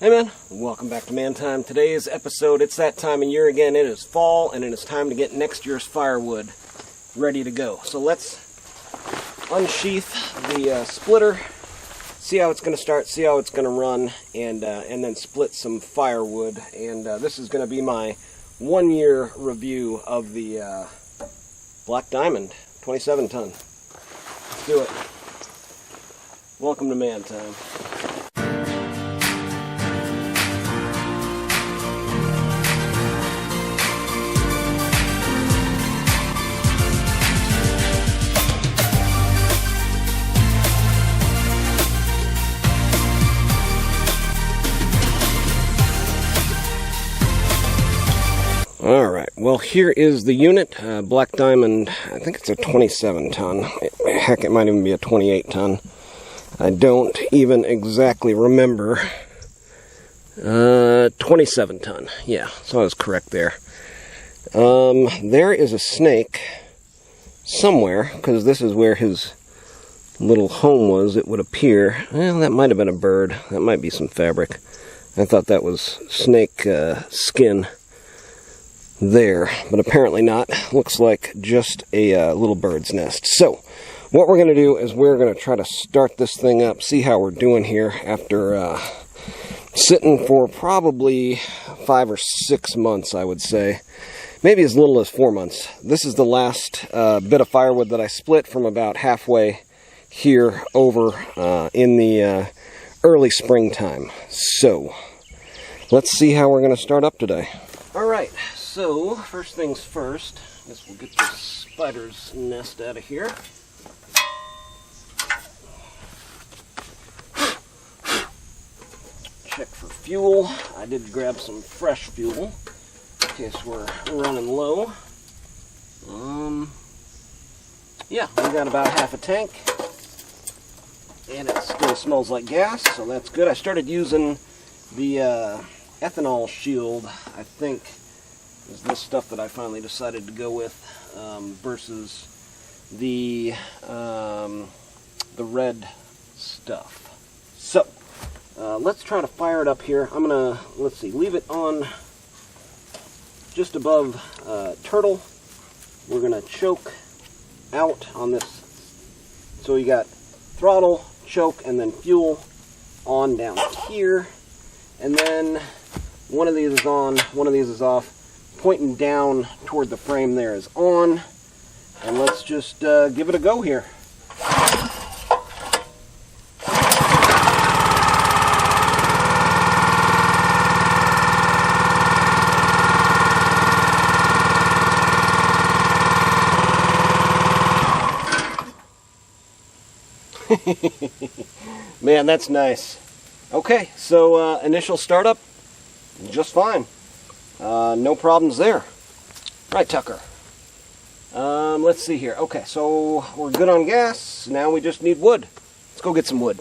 Hey man, welcome back to Man Time. Today's episode, it's that time of year again. It is fall and it is time to get next year's firewood ready to go. So let's unsheath the splitter, see how it's going to start, see how it's going to run, and then split some firewood. And this is going to be my 1 year review of the Black Diamond 27 ton. Let's do it. Welcome to Man Time. Alright, well here is the unit, Black Diamond. I think it's a 27 ton. Heck, it might even be a 28 ton. I don't even exactly remember. 27 ton, yeah, so I was correct there. There is a snake somewhere, because this is where his little home was, it would appear. Well, that might have been a bird. That might be some fabric. I thought that was snake skin there, but apparently not. Looks like just a little bird's nest. So what we're going to do is we're going to try to start this thing up, see how we're doing here after sitting for probably 5 or 6 months, I would say. Maybe as little as 4 months. This is the last bit of firewood that I split from about halfway here over in the early springtime. So let's see how we're going to start up today. Alright, so first things first, I guess we'll get this spider's nest out of here. Check for fuel. I did grab some fresh fuel in case we're running low. Yeah, we got about half a tank. And it still smells like gas, so that's good. I started using the ethanol shield, I think, is this stuff that I finally decided to go with, versus the red stuff. So let's try to fire it up here. I'm gonna, let's see, leave it on just above turtle. We're gonna choke out on this. So you got throttle, choke, and then fuel on down here. And then one of these is on, one of these is off. Pointing down toward the frame there is on. And let's just give it a go here. Man, that's nice. Okay, so initial startup, just fine. No problems there. Right, Tucker. Let's see here. Okay, so we're good on gas. Now we just need wood. Let's go get some wood.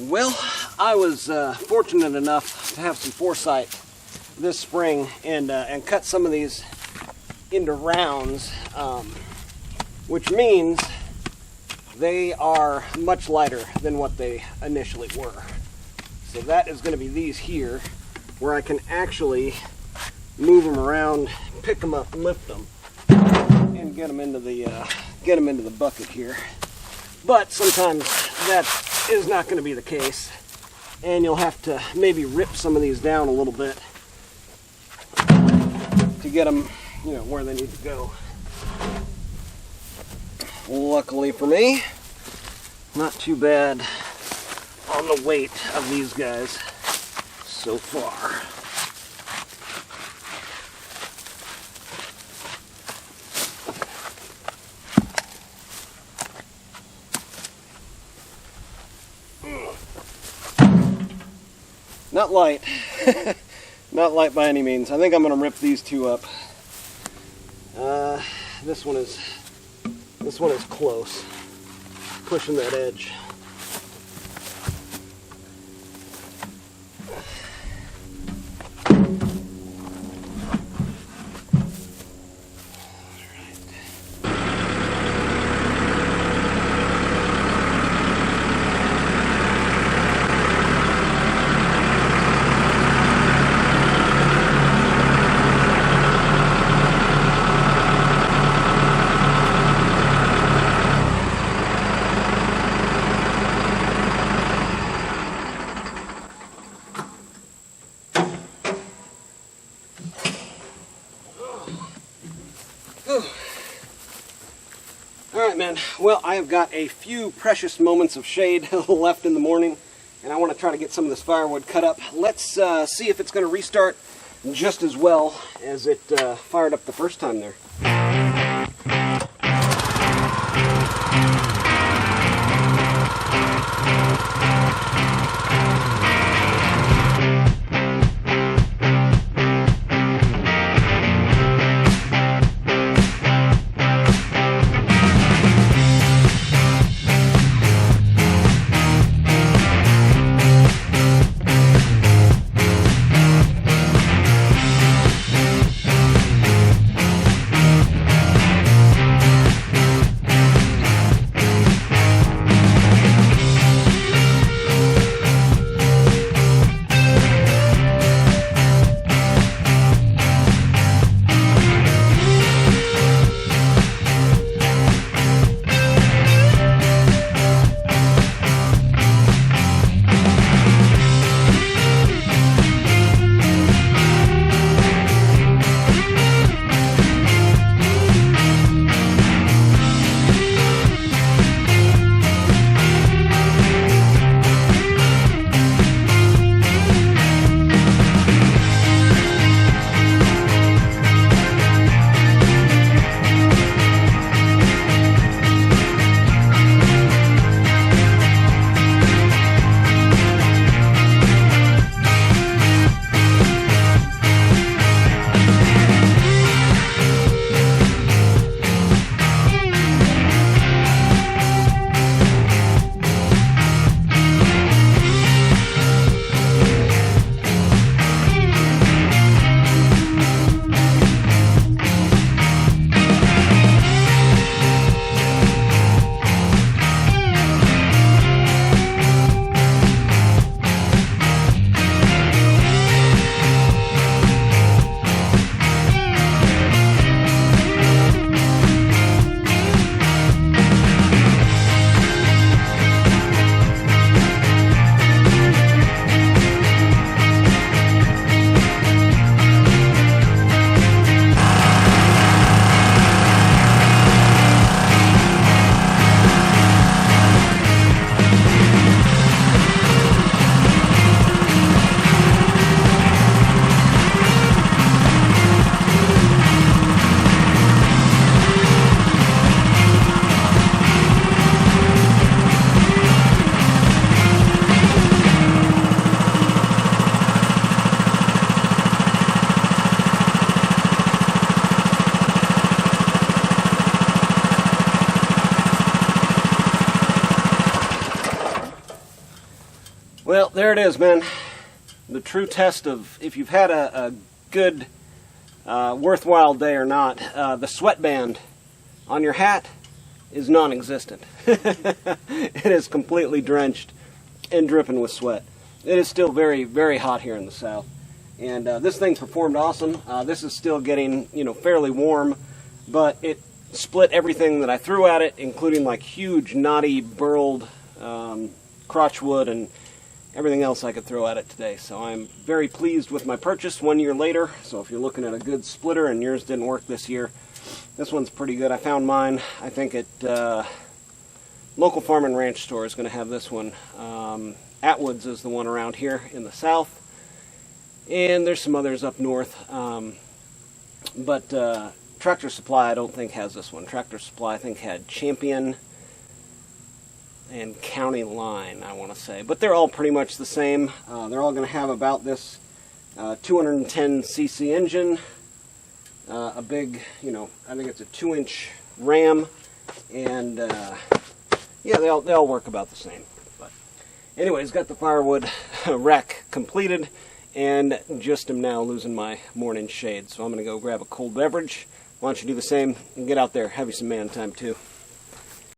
Well, I was fortunate enough to have some foresight this spring and cut some of these into rounds, which means they are much lighter than what they initially were. So that is going to be these here, where I can actually move them around, pick them up, lift them, and get them into the bucket here. But sometimes that is not going to be the case, and you'll have to maybe rip some of these down a little bit to get them, where they need to go. Luckily for me, not too bad on the weight of these guys so far. Not light. Not light by any means. I think I'm going to rip these two up. This one is close. pushing that edge. Alright, man. Well, I have got a few precious moments of shade left in the morning, and I want to try to get some of this firewood cut up. Let's see if it's going to restart just as well as it fired up the first time there. Well, there it is, man. The true test of if you've had a good, worthwhile day or not. The sweatband on your hat is non-existent. It is completely drenched and dripping with sweat. It is still very, very hot here in the south. And this thing performed awesome. This is still getting, fairly warm, but it split everything that I threw at it, including like huge, knotty, burled crotchwood and everything else I could throw at it today. So I'm very pleased with my purchase 1 year later. So if you're looking at a good splitter and yours didn't work this year, this one's pretty good. I found mine, I think at local farm and ranch store is going to have this one. Atwood's is the one around here in the south. And there's some others up north. But Tractor Supply I don't think has this one. Tractor Supply I think had Champion and County Line, I want to say. But they're all pretty much the same. They're all going to have about this 210cc engine, a big, I think it's a 2-inch ram, and Yeah, they all work about the same. But anyways, got the firewood rack completed, and just am now losing my morning shade. So I'm going to go grab a cold beverage. Why don't you do the same and get out there, have you some man time too.